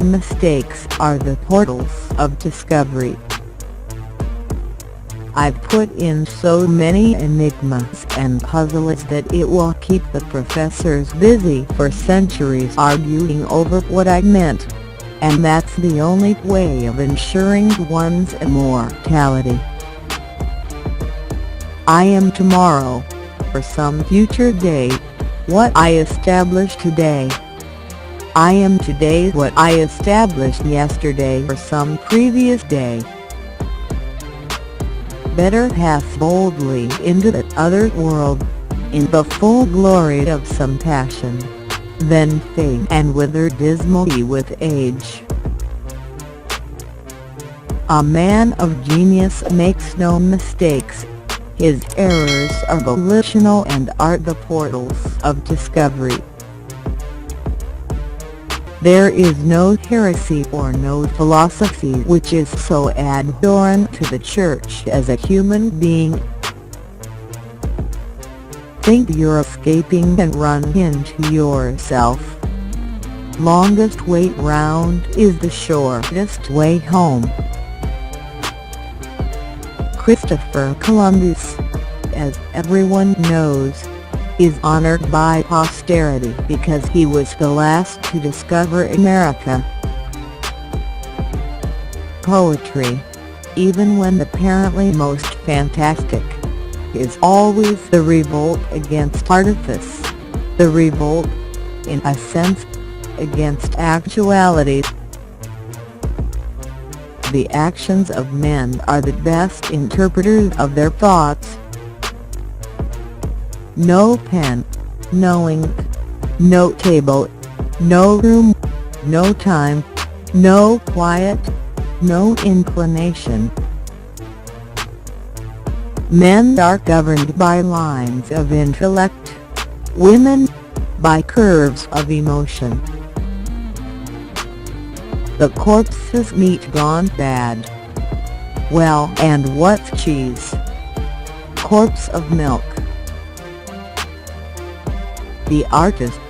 Mistakes are the portals of discovery. I've put in so many enigmas and puzzles that it will keep the professors busy for centuries arguing over what I meant. And that's the only way of ensuring one's immortality. I am tomorrow, for some future day, what I establish today. I am today what I established yesterday or some previous day. Better pass boldly into that other world, in the full glory of some passion, than fade and wither dismally with age. A man of genius makes no mistakes. His errors are volitional and are the portals of discovery. There is no heresy or no philosophy which is so abhorrent to the Church as a human being. Think you're escaping and run into yourself. Longest way round is the shortest way home. Christopher Columbus, as everyone knows, is honored by posterity because he was the last to discover America. Poetry, even when apparently most fantastic, is always the revolt against artifice, the revolt, in a sense, against actuality. The actions of men are the best interpreters of their thoughts. No pen, no ink, no table, no room, no time, no quiet, no inclination. Men are governed by lines of intellect, women by curves of emotion. The corpse's meat gone bad. Well, and what's cheese? Corpse of milk. The artist,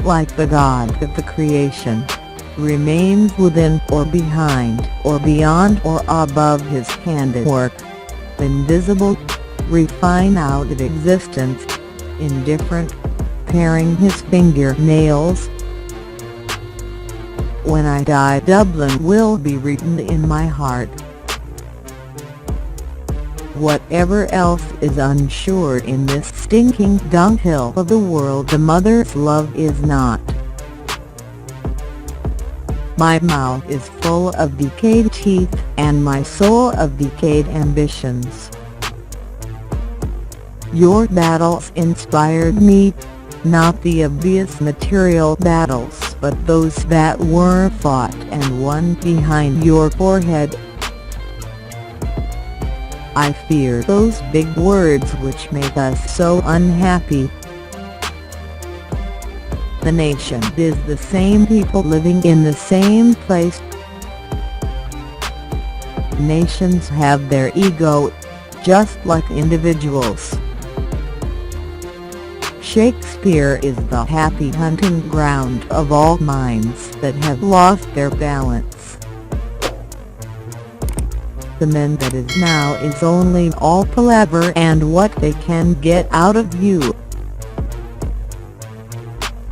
like the god of the creation, remains within or behind or beyond or above his handiwork, invisible, refine out of existence, indifferent, paring his fingernails. When I die, Dublin will be written in my heart. Whatever else is unsure in this stinking dunghill of the world, the mother's love is not. My mouth is full of decayed teeth, and my soul of decayed ambitions. Your battles inspired me, not the obvious material battles, but those that were fought and won behind your forehead. I fear those big words which make us so unhappy. The nation is the same people living in the same place. Nations have their ego, just like individuals. Shakespeare is the happy hunting ground of all minds that have lost their balance. The man that is now is only all palaver and what they can get out of you.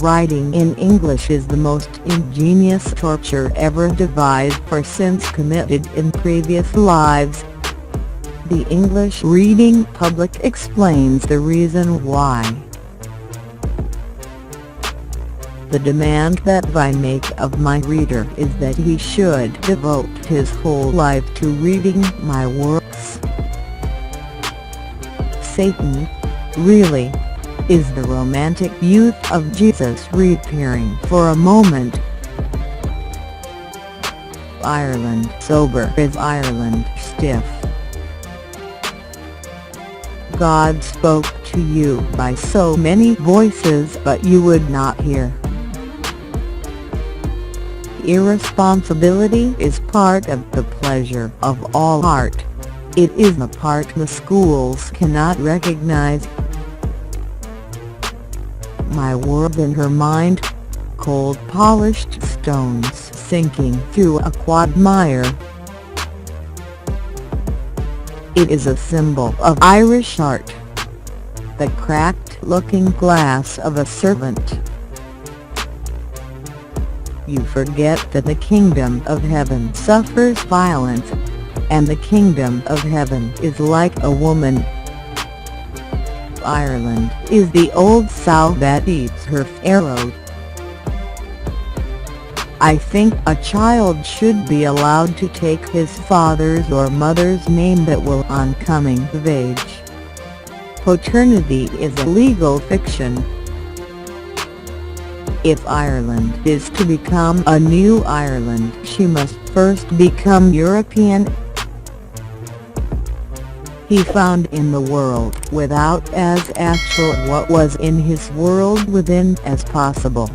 Writing in English is the most ingenious torture ever devised for sins committed in previous lives. The English reading public explains the reason why. The demand that I make of my reader is that he should devote his whole life to reading my works. Satan, really, is the romantic youth of Jesus reappearing for a moment. Ireland sober is Ireland stiff. God spoke to you by so many voices, but you would not hear. Irresponsibility is part of the pleasure of all art. It is a part the schools cannot recognize. My world in her mind, cold polished stones sinking through a quagmire. It is a symbol of Irish art. The cracked-looking glass of a servant. You forget that the kingdom of heaven suffers violence, and the kingdom of heaven is like a woman. Ireland is the old sow that eats her farrow. I think a child should be allowed to take his father's or mother's name that will on coming of age. Paternity is a legal fiction. If Ireland is to become a new Ireland, she must first become European. He found in the world without as actual what was in his world within as possible.